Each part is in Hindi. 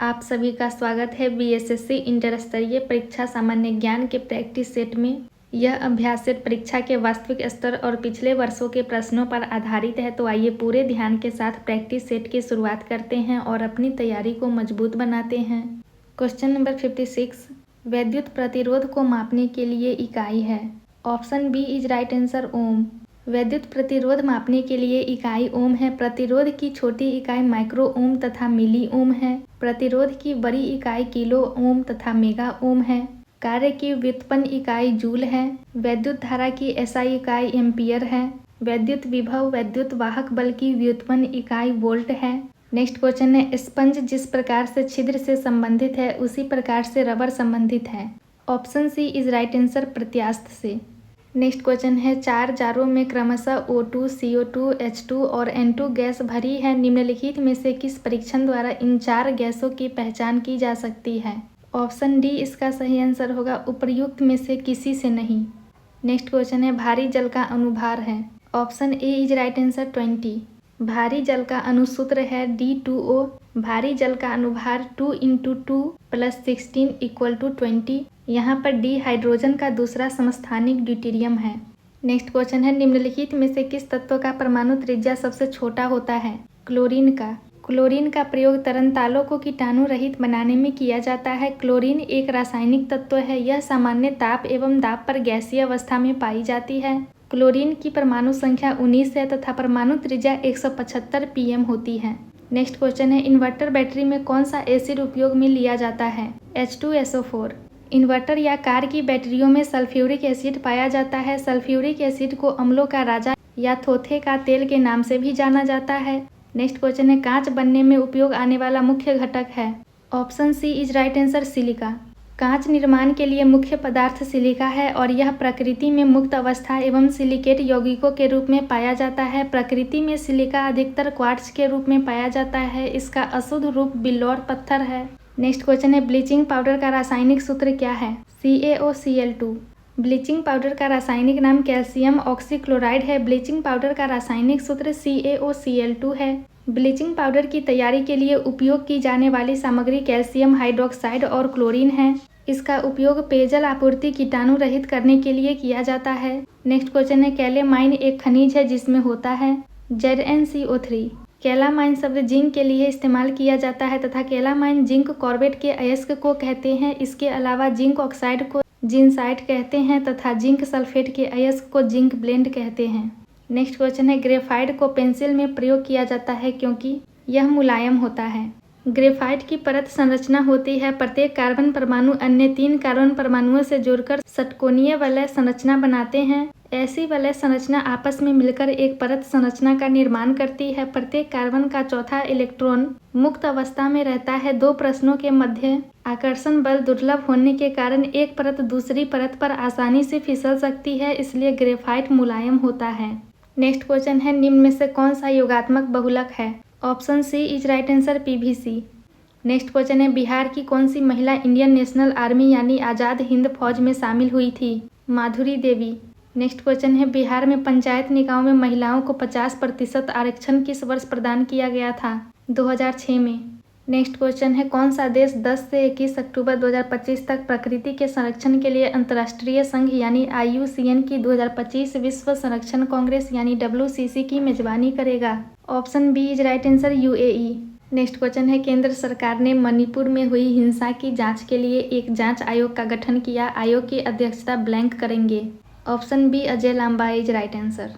आप सभी का स्वागत है बीएसएससी इंटर स्तरीय परीक्षा सामान्य ज्ञान के प्रैक्टिस सेट में। यह अभ्यास सेट परीक्षा के वास्तविक स्तर और पिछले वर्षों के प्रश्नों पर आधारित है। तो आइए पूरे ध्यान के साथ प्रैक्टिस सेट की शुरुआत करते हैं और अपनी तैयारी को मजबूत बनाते हैं। क्वेश्चन नंबर 56, वैद्युत प्रतिरोध को मापने के लिए इकाई है। Option B is right answer ohm. वैद्युत प्रतिरोध मापने के लिए इकाई ओम है। प्रतिरोध की छोटी इकाई माइक्रो ओम तथा मिली ओम है। प्रतिरोध की बड़ी इकाई किलो ओम तथा मेगा ओम है। कार्य की व्युत्पन्न इकाई जूल है। वैद्युत धारा की एसआई इकाई एम्पियर है। वैद्युत विभव वैद्युत वाहक बल की व्युत्पन्न इकाई वोल्ट है। नेक्स्ट क्वेश्चन है, स्पंज जिस प्रकार से छिद्र से संबंधित है उसी प्रकार से रबर संबंधित है। Option C is right answer प्रत्यास्थ से। नेक्स्ट क्वेश्चन है, 4 जारों में क्रमशः O2, CO2, H2 और N2 गैस भरी है। निम्नलिखित में से किस परीक्षण द्वारा इन 4 गैसों की पहचान की जा सकती है। ऑप्शन डी इसका सही आंसर होगा, उपर्युक्त में से किसी से नहीं। नेक्स्ट क्वेश्चन है, भारी जल का अनुभार है। Option A is right answer 20। भारी जल का अनुसूत्र है D2O। भारी जल का अनुभार 2 × 2 + 16 = 20। यहाँ पर डी हाइड्रोजन का दूसरा समस्थानिक ड्यूटेरियम है। नेक्स्ट क्वेश्चन है, निम्नलिखित में से किस तत्व का परमाणु त्रिज्या सबसे छोटा होता है। क्लोरीन का। क्लोरीन का प्रयोग तरलतालों को कीटाणु रहित बनाने में किया जाता है। क्लोरीन एक रासायनिक तत्व है। यह सामान्य ताप एवं दाब पर गैसीय अवस्था में पाई जाती है। क्लोरीन की परमाणु संख्या 19 है तथा परमाणु त्रिज्या 175 pm होती है। नेक्स्ट क्वेश्चन है, इन्वर्टर बैटरी में कौन सा एसिड उपयोग में लिया जाता है। H2SO4। इन्वर्टर या कार की बैटरियों में सल्फ्यूरिक एसिड पाया जाता है। सल्फ्यूरिक एसिड को अम्लों का राजा या थोथे का तेल के नाम से भी जाना जाता है। नेक्स्ट क्वेश्चन है, कांच बनने में उपयोग आने वाला मुख्य घटक है। Option C is right answer सिलिका। कांच निर्माण के लिए मुख्य पदार्थ सिलिका है और यह प्रकृति में मुक्त अवस्था एवं सिलिकेट यौगिकों के रूप में पाया जाता है। प्रकृति में सिलिका अधिकतर क्वार्ट्ज के रूप में पाया जाता है। इसका अशुद्ध रूप बिल्लौर पत्थर है। नेक्स्ट क्वेश्चन है, ब्लीचिंग पाउडर का रासायनिक सूत्र क्या है। CaOCl2। ब्लीचिंग पाउडर का रासायनिक नाम कैल्शियम ऑक्सीक्लोराइड है। ब्लीचिंग पाउडर का रासायनिक सूत्र CaOCl2 है। ब्लीचिंग पाउडर की तैयारी के लिए उपयोग की जाने वाली सामग्री कैल्शियम हाइड्रोक्साइड और क्लोरीन है। इसका उपयोग पेयजल आपूर्ति कीटाणु रहित करने के लिए किया जाता है। नेक्स्ट क्वेश्चन है, कैलेमाइन एक खनिज है जिसमें होता है ZnCO3। कैलामाइन शब्द जिंक के लिए इस्तेमाल किया जाता है तथा कैलामाइन जिंक कॉर्बेट के अयस्क को कहते हैं। इसके अलावा जिंक ऑक्साइड को जिंसाइट कहते हैं तथा जिंक सल्फेट के अयस्क को जिंक ब्लेंड कहते हैं। नेक्स्ट क्वेश्चन है, ग्रेफाइट को पेंसिल में प्रयोग किया जाता है क्योंकि यह मुलायम होता है। ग्रेफाइट की परत संरचना होती है। प्रत्येक कार्बन परमाणु अन्य 3 कार्बन परमाणुओं से जुड़कर षटकोणीय वलय संरचना बनाते हैं। ऐसी वलय संरचना आपस में मिलकर एक परत संरचना का निर्माण करती है। प्रत्येक कार्बन का चौथा इलेक्ट्रॉन मुक्त अवस्था में रहता है। 2 प्रश्नों के मध्य आकर्षण बल दुर्लभ होने के कारण एक परत दूसरी परत पर आसानी से फिसल सकती है, इसलिए ग्रेफाइट मुलायम होता है। नेक्स्ट क्वेश्चन है, निम्न में से कौन सा योगात्मक बहुलक है। Option C is right answer PVC। Next question है, बिहार की कौन सी महिला इंडियन नेशनल आर्मी यानी आज़ाद हिंद फौज में शामिल हुई थी। माधुरी देवी। नेक्स्ट क्वेश्चन है, बिहार में पंचायत निकायों में महिलाओं को 50% आरक्षण किस वर्ष प्रदान किया गया था। 2006 में। नेक्स्ट क्वेश्चन है, कौन सा देश 10 से 21 अक्टूबर 2025 तक प्रकृति के संरक्षण के लिए अंतर्राष्ट्रीय संघ यानी IUCN की 2025 विश्व संरक्षण कांग्रेस यानी WCC की मेजबानी करेगा। Option B is right answer UAE। Next question है, केंद्र सरकार ने मणिपुर में हुई हिंसा की जांच के लिए एक जांच आयोग का गठन किया। आयोग की अध्यक्षता ब्लैंक करेंगे। Option B Ajay Lamba is right answer.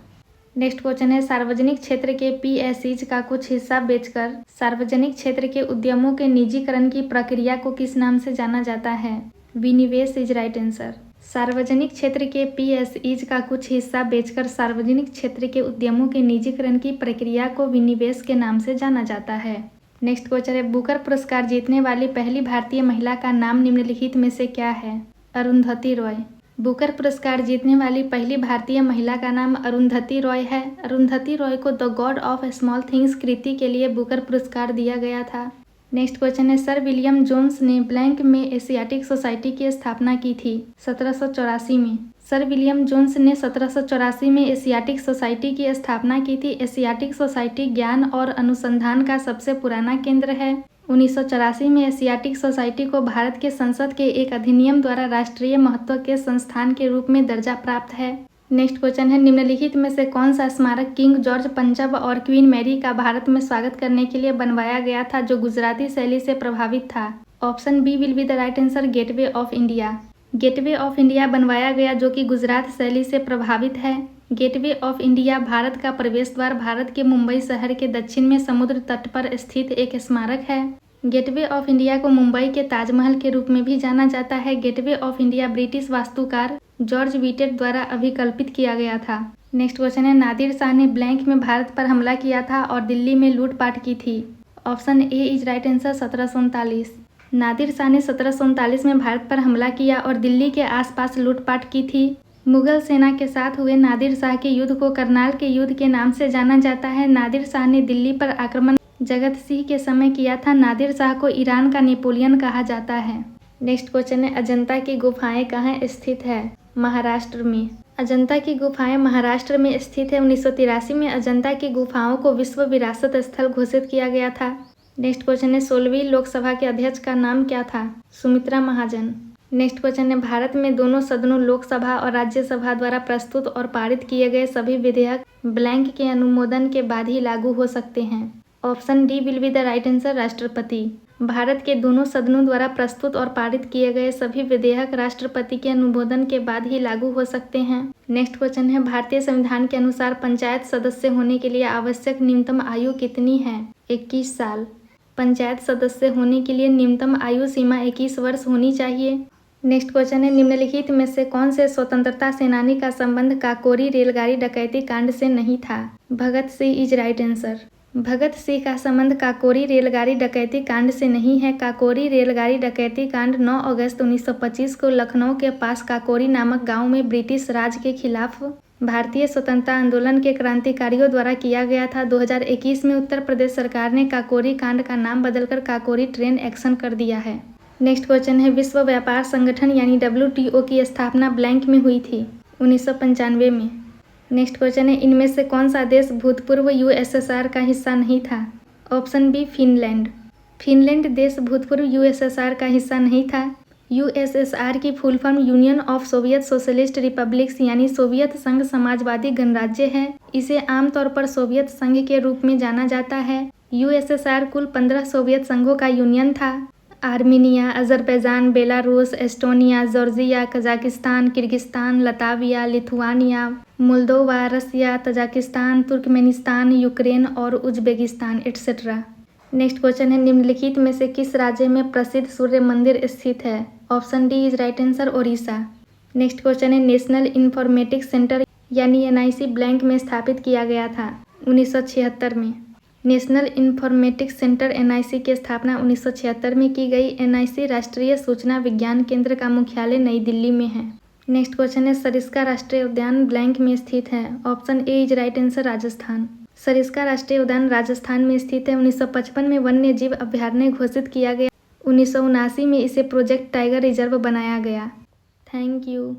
Next question है, सार्वजनिक क्षेत्र के PSEs का कुछ हिस्सा बेचकर सार्वजनिक क्षेत्र के उद्यमों के निजीकरण की प्रक्रिया को किस नाम से जाना जाता है। विनिवेश इज राइट आंसर। सार्वजनिक क्षेत्र के PSEs का कुछ हिस्सा बेचकर सार्वजनिक क्षेत्र के उद्यमों के निजीकरण की प्रक्रिया को विनिवेश के नाम से जाना जाता है। नेक्स्ट क्वेश्चन है, बुकर पुरस्कार जीतने वाली पहली भारतीय महिला का नाम निम्नलिखित में से क्या है। अरुंधति रॉय। बुकर पुरस्कार जीतने वाली पहली भारतीय महिला का नाम अरुंधति रॉय है। अरुंधति रॉय को the god of small things कृति के लिए बुकर पुरस्कार दिया गया था। नेक्स्ट क्वेश्चन है, सर विलियम जोन्स ने ब्लैंक में एशियाटिक सोसाइटी की स्थापना की थी। 1784 में। सर विलियम जोन्स ने 1784 में एशियाटिक सोसाइटी की स्थापना की थी। एशियाटिक सोसाइटी ज्ञान और अनुसंधान का सबसे पुराना केंद्र है 1984 में एशियाटिक सोसाइटी को भारत के संसद के एक अधिनियम द्वारा राष्ट्रीय महत्व के संस्थान के रूप में दर्जा प्राप्त है। नेक्स्ट क्वेश्चन है, निम्नलिखित में से कौन सा स्मारक किंग जॉर्ज पंचम और क्वीन मैरी का भारत में स्वागत करने के लिए बनवाया गया था जो गुजराती शैली से प्रभावित था? Option B will be the right answer, gateway of India. Gateway of India बनवाया गया जो कि गुजरात शैली से प्रभावित है। गेटवे ऑफ इंडिया भारत का प्रवेश द्वार भारत के मुंबई शहर के दक्षिण में समुद्र तट पर स्थित एक स्मारक है। गेटवे ऑफ इंडिया को मुंबई के ताजमहल के रूप में भी जाना जाता है। गेटवे ऑफ इंडिया ब्रिटिश वास्तुकार जॉर्ज व्हिटेट द्वारा अभिकल्पित किया गया था। नेक्स्ट क्वेश्चन है, नादिर शाह ने ब्लैंक में भारत पर हमला किया था और दिल्ली में लूटपाट की थी? Option A is right answer, 1739। Nadir Shah ने 1739 में भारत पर हमला किया और दिल्ली के आसपास लूटपाट की थी। मुगल सेना के साथ हुए नादिर शाह के युद्ध को करनाल के युद्ध के नाम से जाना जाता है। नादिर शाह ने दिल्ली पर आक्रमण जगत सिंह के समय किया था। नादिर शाह को ईरान का नेपोलियन कहा जाता है। नेक्स्ट क्वेश्चन है, अजंता की गुफाएं कहाँ स्थित है? महाराष्ट्र में। अजंता की गुफाएं महाराष्ट्र में स्थित है। 1983 में अजंता की गुफाओं को विश्व विरासत स्थल घोषित किया गया था। नेक्स्ट क्वेश्चन है, 16वीं लोकसभा के अध्यक्ष का नाम क्या था? सुमित्रा महाजन। नेक्स्ट क्वेश्चन है, भारत में दोनों सदनों लोकसभा और राज्यसभा द्वारा प्रस्तुत और पारित किए गए सभी विधेयक ब्लैंक के अनुमोदन के बाद ही लागू हो सकते हैं। Option D will be the right answer, राष्ट्रपति। भारत के दोनों सदनों द्वारा प्रस्तुत और पारित किए गए सभी विधेयक राष्ट्रपति के अनुमोदन के बाद ही लागू हो सकते हैं। नेक्स्ट क्वेश्चन है, भारतीय संविधान के अनुसार पंचायत सदस्य होने के लिए आवश्यक न्यूनतम आयु कितनी है? 21 साल। पंचायत सदस्य होने के लिए न्यूनतम आयु सीमा 21 वर्ष होनी चाहिए। नेक्स्ट क्वेश्चन है, निम्नलिखित में से कौन से स्वतंत्रता सेनानी का संबंध काकोरी रेलगाड़ी डकैती कांड से नहीं था? Bhagat Singh is right answer. Bhagat Singh का संबंध काकोरी रेलगाड़ी डकैती कांड से नहीं है। काकोरी रेलगाड़ी डकैती कांड 9 अगस्त 1925 को लखनऊ के पास काकोरी नामक गांव में ब्रिटिश राज के खिलाफ भारतीय स्वतंत्रता आंदोलन के क्रांतिकारियों द्वारा किया गया था। 2021 में उत्तर प्रदेश सरकार ने काकोरी कांड का नाम बदलकर काकोरी ट्रेन एक्शन कर दिया है। नेक्स्ट क्वेश्चन है, विश्व व्यापार संगठन यानी WTO की स्थापना ब्लैंक में हुई थी? 1995 में। नेक्स्ट क्वेश्चन है, इनमें से कौन सा देश भूतपूर्व USSR का हिस्सा नहीं था? Option B Finland. फिनलैंड देश भूतपूर्व USSR का हिस्सा नहीं था। USSR की full form union of Soviet socialist republics यानी सोवियत संघ समाजवादी गणराज्य है। इसे आमतौर पर सोवियत संघ के रूप में जाना जाता है। USSR कुल 15 सोवियत संघों का यूनियन था। Armenia, Azerbaijan, Belarus, Estonia, Georgia, Kazakhstan, Kyrgyzstan, Latvia, Lithuania, Moldova, Russia, Tajikistan, Turkmenistan, Ukraine और उज्बेकिस्तान एटसेट्रा। नेक्स्ट क्वेश्चन है, निम्नलिखित में से किस राज्य में प्रसिद्ध सूर्य मंदिर स्थित है? Option D is right answer, Odisha. Next question है, नेशनल इंफॉर्मेटिक्स सेंटर यानी NIC ब्लैंक में स्थापित किया गया था? 1976 में। नेशनल इंफॉर्मेटिक्स सेंटर NIC की स्थापना 1976 में की गई। NIC राष्ट्रीय सूचना विज्ञान केंद्र का मुख्यालय नई दिल्ली में है। नेक्स्ट क्वेश्चन है, सरिस्का राष्ट्रीय उद्यान ब्लैंक में स्थित है? Option A is right answer, Rajasthan. Sariska राष्ट्रीय उद्यान राजस्थान में स्थित है। 1955 में वन्य जीव अभयारण्य घोषित किया गया। 1979 में इसे प्रोजेक्ट टाइगर रिजर्व बनाया गया। Thank you.